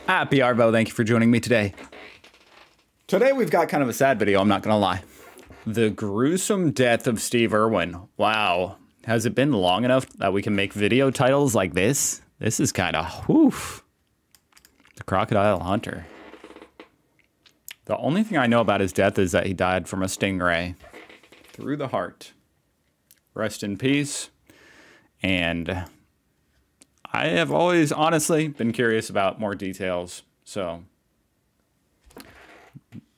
Happy Arvo, thank you for joining me today. Today we've got kind of a sad video, I'm not gonna lie. The gruesome death of Steve Irwin. Wow. Has it been long enough that we can make video titles like this? This is kind of, whew. The Crocodile Hunter. The only thing I know about his death is that he died from a stingray through the heart. Rest in peace. And I have always honestly been curious about more details. So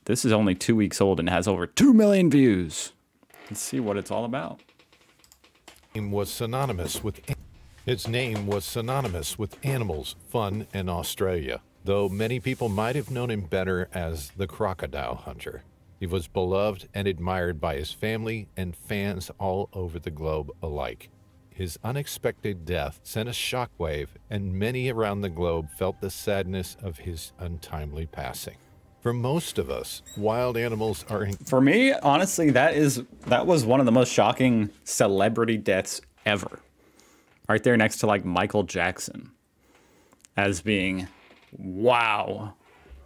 this is only 2 weeks old and has over 2 million views. Let's see what it's all about. Its name was synonymous with animals, fun, and Australia, though many people might have known him better as the Crocodile Hunter. He was beloved and admired by his family and fans all over the globe alike. His unexpected death sent a shockwave, and many around the globe felt the sadness of his untimely passing. For most of us, wild animals are... For me, honestly, that was one of the most shocking celebrity deaths ever. Right there next to like Michael Jackson. As being, wow.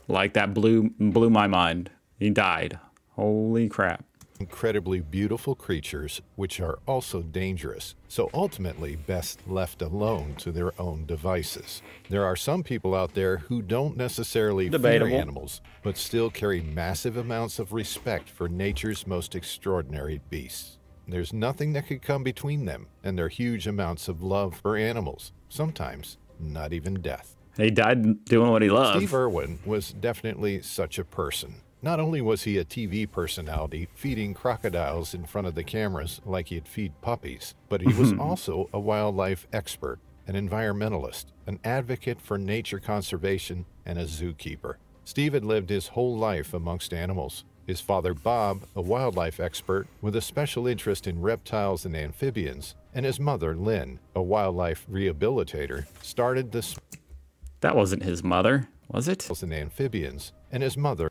Like that blew my mind. He died. Holy crap. Incredibly beautiful creatures, which are also dangerous, so ultimately best left alone to their own devices. There are some people out there who don't necessarily fear animals, but still carry massive amounts of respect for nature's most extraordinary beasts. There's nothing that could come between them and their huge amounts of love for animals, sometimes not even death. He died doing what he loved. Steve Irwin was definitely such a person. Not only was he a TV personality feeding crocodiles in front of the cameras like he'd feed puppies, but he was also a wildlife expert, an environmentalist, an advocate for nature conservation, and a zookeeper. Steve had lived his whole life amongst animals. His father, Bob, a wildlife expert with a special interest in reptiles and amphibians, and his mother, Lynn, a wildlife rehabilitator, started the... That wasn't his mother, was it? ...and amphibians, and his mother...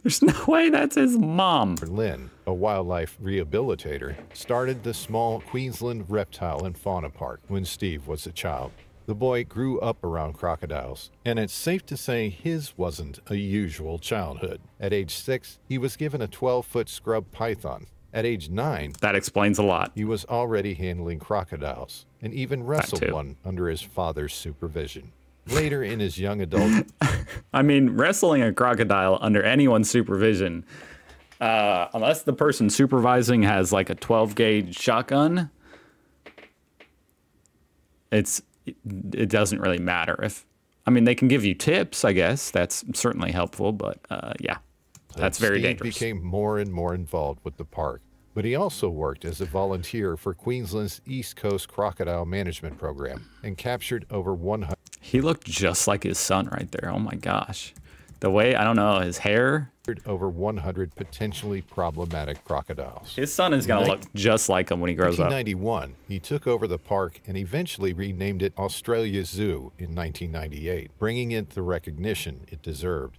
There's no way that's his mom. Lynn, a wildlife rehabilitator, started the small Queensland Reptile and Fauna Park when Steve was a child. The boy grew up around crocodiles, and it's safe to say his wasn't a usual childhood. At age 6, he was given a 12-foot scrub python. At age 9, that explains a lot. He was already handling crocodiles, and even wrestled one under his father's supervision. Later in his young adult... I mean, wrestling a crocodile under anyone's supervision, unless the person supervising has like a 12-gauge shotgun, it doesn't really matter. I mean, they can give you tips, I guess. That's certainly helpful, but yeah, that's very dangerous. Steve became more and more involved with the park, but he also worked as a volunteer for Queensland's East Coast Crocodile Management Program and captured over 100... He looked just like his son right there. Oh my gosh. The way, I don't know, his hair. Over 100 potentially problematic crocodiles. His son is going to look just like him when he grows up. In 1991, he took over the park and eventually renamed it Australia Zoo in 1998, bringing it the recognition it deserved.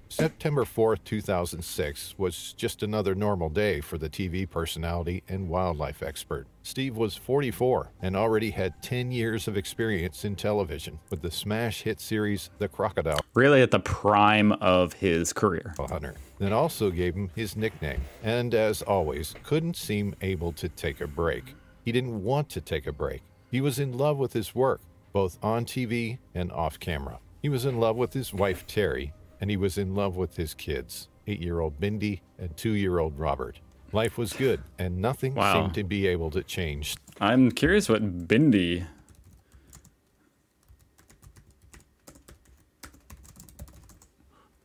September 4th, 2006 was just another normal day for the TV personality and wildlife expert. Steve was 44 and already had 10 years of experience in television with the smash hit series The Crocodile. Really at the prime of his career. Hunter. That also gave him his nickname, and as always, couldn't seem able to take a break. He didn't want to take a break. He was in love with his work, both on TV and off camera. He was in love with his wife, Terry, and he was in love with his kids, 8-year-old Bindi and 2-year-old Robert. Life was good, and nothing seemed to be able to change. I'm curious what Bindi...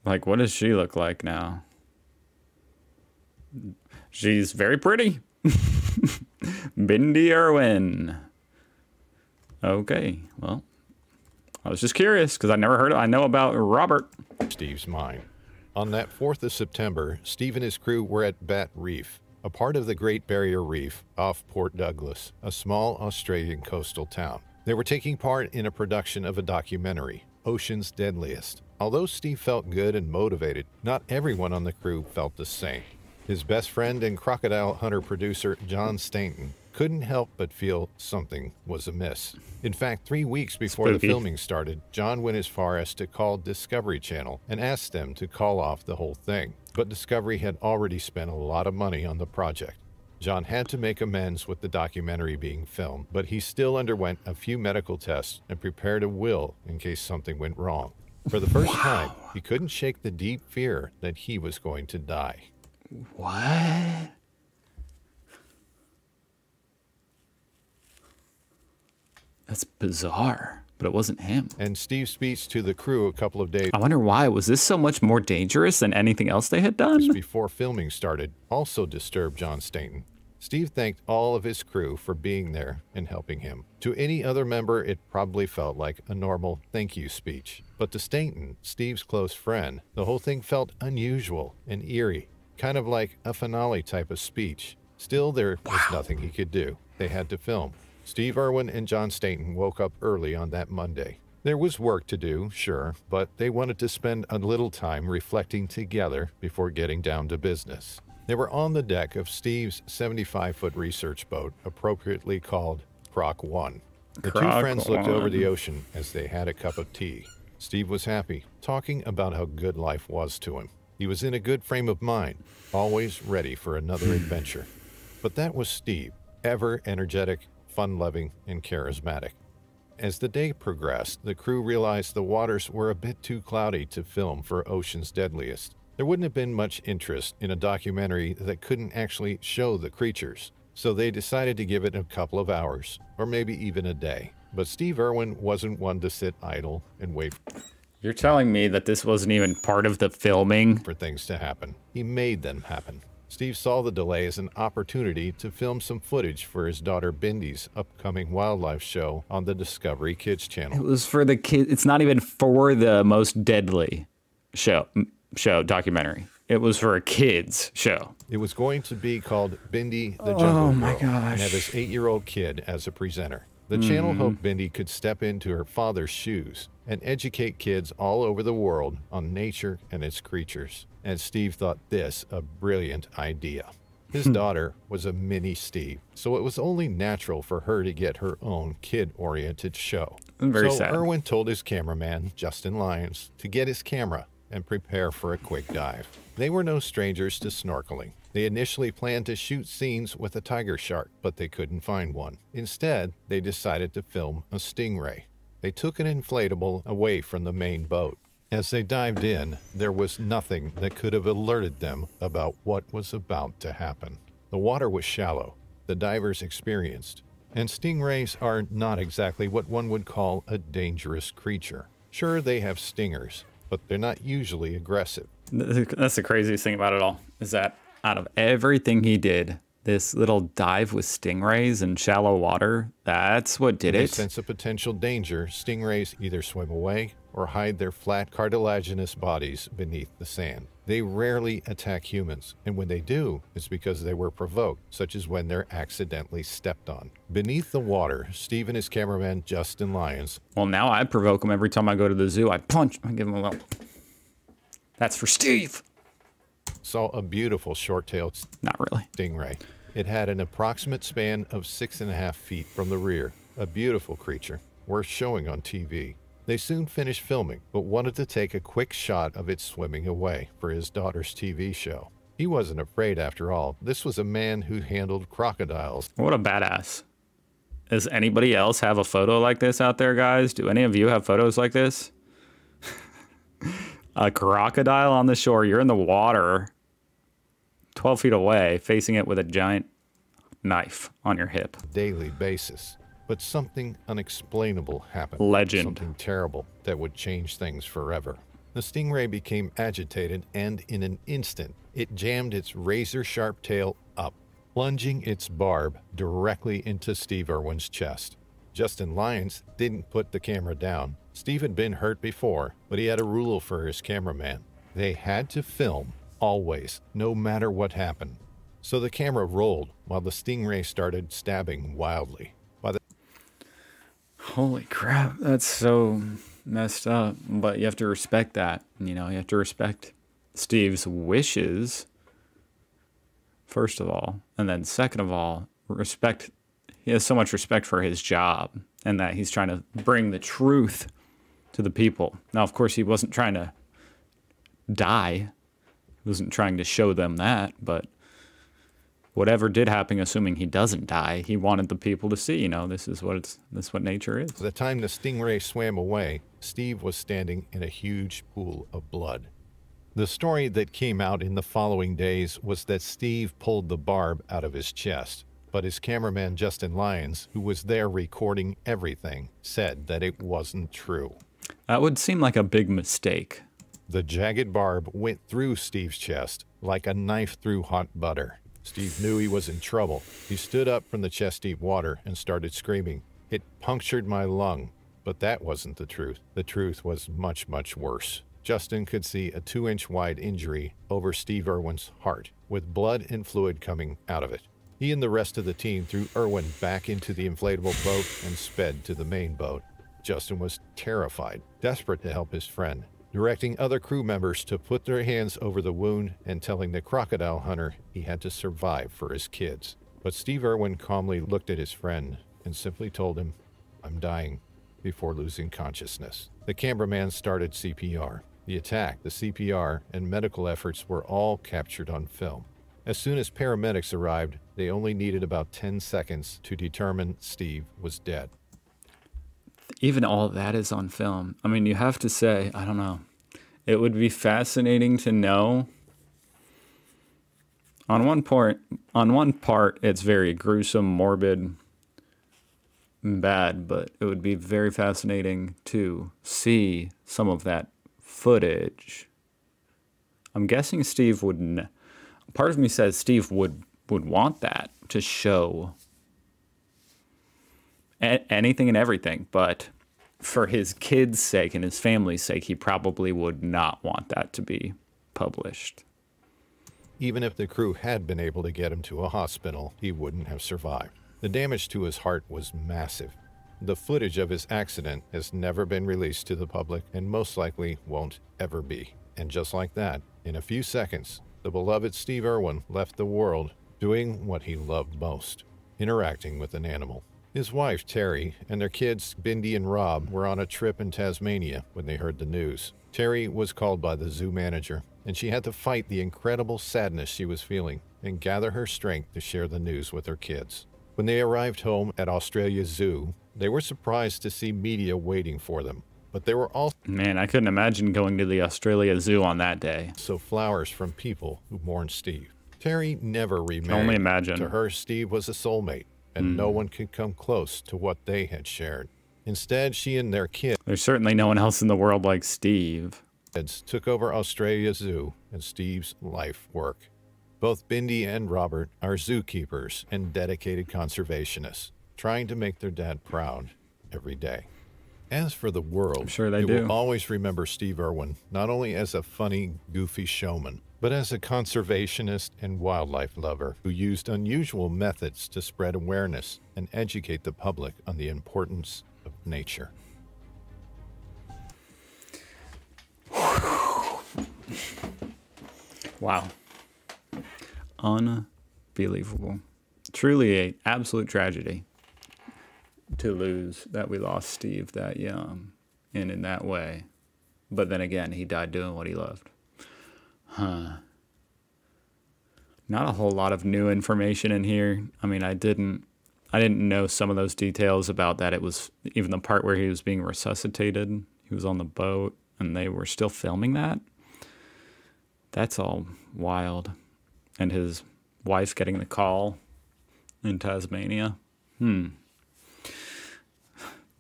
Like, what does she look like now? She's very pretty. Bindi Irwin. Okay, well, I was just curious because I never heard of. I know about Robert. Steve's mind. On that 4th of September, Steve and his crew were at Bat Reef, a part of the Great Barrier Reef off Port Douglas, a small Australian coastal town. They were taking part in a production of a documentary, Ocean's Deadliest. Although Steve felt good and motivated, not everyone on the crew felt the same. His best friend and crocodile hunter producer, John Stanton, couldn't help but feel something was amiss. In fact, 3 weeks before the filming started, John went as far as to call Discovery Channel and asked them to call off the whole thing. But Discovery had already spent a lot of money on the project. John had to make amends with the documentary being filmed, but he still underwent a few medical tests and prepared a will in case something went wrong. For the first time, he couldn't shake the deep fear that he was going to die. What? That's bizarre, but it wasn't him. And Steve's speech to the crew a couple of days I wonder why. Was this so much more dangerous than anything else they had done? before filming started also disturbed John Stainton. Steve thanked all of his crew for being there and helping him. To any other member, it probably felt like a normal thank you speech. But to Stainton, Steve's close friend, the whole thing felt unusual and eerie, kind of like a finale type of speech. Still, there was nothing he could do. They had to film. Steve Irwin and John Stainton woke up early on that Monday. There was work to do, sure, but they wanted to spend a little time reflecting together before getting down to business. They were on the deck of Steve's 75-foot research boat, appropriately called Croc 1. The two friends looked over the ocean as they had a cup of tea. Steve was happy, talking about how good life was to him. He was in a good frame of mind, always ready for another adventure. But that was Steve, ever energetic, fun-loving, and charismatic. As the day progressed, the crew realized the waters were a bit too cloudy to film for Ocean's Deadliest. There wouldn't have been much interest in a documentary that couldn't actually show the creatures, so they decided to give it a couple of hours, or maybe even a day. But Steve Irwin wasn't one to sit idle and wait You're telling me that this wasn't even part of the filming? for things to happen. He made them happen. Steve saw the delay as an opportunity to film some footage for his daughter Bindy's upcoming wildlife show on the Discovery Kids channel. It was for the kid. It's not even for the most deadly show documentary. It was for a kids show. It was going to be called Bindy the Jungle my Girl gosh. and have his 8-year-old kid as a presenter. The channel hoped Bindy could step into her father's shoes and educate kids all over the world on nature and its creatures. And Steve thought this a brilliant idea. His daughter was a mini Steve, so it was only natural for her to get her own kid-oriented show. Very so sad. Irwin told his cameraman, Justin Lyons, to get his camera and prepare for a quick dive. They were no strangers to snorkeling. They initially planned to shoot scenes with a tiger shark, but they couldn't find one. Instead, they decided to film a stingray. They took an inflatable away from the main boat. As they dived in, there was nothing that could have alerted them about what was about to happen. The water was shallow, the divers experienced, and stingrays are not exactly what one would call a dangerous creature. Sure, they have stingers, but they're not usually aggressive. That's the craziest thing about it all, is that out of everything he did, this little dive with stingrays in shallow water, that's what did In a it. sense of potential danger, stingrays either swim away or hide their flat cartilaginous bodies beneath the sand. They rarely attack humans, and when they do, it's because they were provoked, such as when they're accidentally stepped on. Beneath the water, Steve and his cameraman, Justin Lyons, Well, now I provoke him every time I go to the zoo. I punch, I give him a little. That's for Steve. saw a beautiful short-tailed Not really. stingray. It had an approximate span of 6.5 feet from the rear, a beautiful creature, worth showing on TV. They soon finished filming, but wanted to take a quick shot of it swimming away for his daughter's TV show. He wasn't afraid after all. This was a man who handled crocodiles. What a badass. Does anybody else have a photo like this out there, guys? Do any of you have photos like this? A crocodile on the shore. You're in the water 12 feet away, facing it with a giant knife on your hip. Daily basis. But something unexplainable happened. Legend. Something terrible that would change things forever. The stingray became agitated, and in an instant, it jammed its razor-sharp tail up, plunging its barb directly into Steve Irwin's chest. Justin Lyons didn't put the camera down. Steve had been hurt before, but he had a rule for his cameraman. They had to film, always, no matter what happened. So the camera rolled while the stingray started stabbing wildly. Holy crap, that's so messed up. But you have to respect that. You know, you have to respect Steve's wishes, first of all. And then second of all, respect he has so much respect for his job and that he's trying to bring the truth to the people. Now, of course, he wasn't trying to die. He wasn't trying to show them that, but whatever did happen, assuming he doesn't die, he wanted the people to see, this is what nature is. By the time the stingray swam away, Steve was standing in a huge pool of blood. The story that came out in the following days was that Steve pulled the barb out of his chest, but his cameraman Justin Lyons, who was there recording everything, said that it wasn't true. That would seem like a big mistake. The jagged barb went through Steve's chest like a knife through hot butter. Steve knew he was in trouble. He stood up from the chest-deep water and started screaming. "It punctured my lung." But that wasn't the truth. The truth was much, much worse. Justin could see a 2-inch wide injury over Steve Irwin's heart, with blood and fluid coming out of it. He and the rest of the team threw Irwin back into the inflatable boat and sped to the main boat. Justin was terrified, desperate to help his friend, directing other crew members to put their hands over the wound and telling the crocodile hunter he had to survive for his kids. But Steve Irwin calmly looked at his friend and simply told him, "I'm dying," before losing consciousness. The cameraman started CPR. The attack, the CPR, and medical efforts were all captured on film. As soon as paramedics arrived, they only needed about 10 seconds to determine Steve was dead. Even all that is on film. I mean, you have to say, I don't know. It would be fascinating to know. On one part, it's very gruesome, morbid, and bad, but it would be very fascinating to see some of that footage. I'm guessing Steve wouldn't. Part of me says Steve would want that to show anything and everything, but for his kids' sake and his family's sake, he probably would not want that to be published. Even if the crew had been able to get him to a hospital, he wouldn't have survived. The damage to his heart was massive. The footage of his accident has never been released to the public and most likely won't ever be. And just like that, in a few seconds, the beloved Steve Irwin left the world doing what he loved most, interacting with an animal. His wife, Terry, and their kids, Bindi and Rob, were on a trip in Tasmania when they heard the news. Terry was called by the zoo manager, and she had to fight the incredible sadness she was feeling and gather her strength to share the news with her kids. When they arrived home at Australia's zoo, they were surprised to see media waiting for them. But there were also... Man, I couldn't imagine going to the Australia Zoo on that day. So flowers from people who mourned Steve. Terry never remarried. Can only imagine. To her, Steve was a soulmate, and no one could come close to what they had shared. Instead, she and their kids... There's certainly no one else in the world like Steve. ...took over Australia Zoo and Steve's life work. Both Bindi and Robert are zookeepers and dedicated conservationists, trying to make their dad proud every day. As for the world, I'm sure they it do. will always remember Steve Irwin, not only as a funny, goofy showman, but as a conservationist and wildlife lover who used unusual methods to spread awareness and educate the public on the importance of nature. Wow. Unbelievable. Truly an absolute tragedy to lose that we lost Steve that young and in that way. But then again, he died doing what he loved. Not a whole lot of new information in here. I mean, I didn't know some of those details about that. It was even the part where he was being resuscitated. He was on the boat and they were still filming that. That's all wild. And his wife getting the call in Tasmania.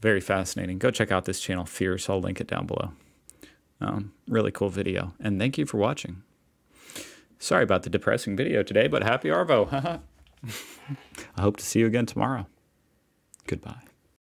Very fascinating. Go check out this channel, Fierce. I'll link it down below. Really cool video. And thank you for watching. Sorry about the depressing video today, but happy Arvo. I hope to see you again tomorrow. Goodbye.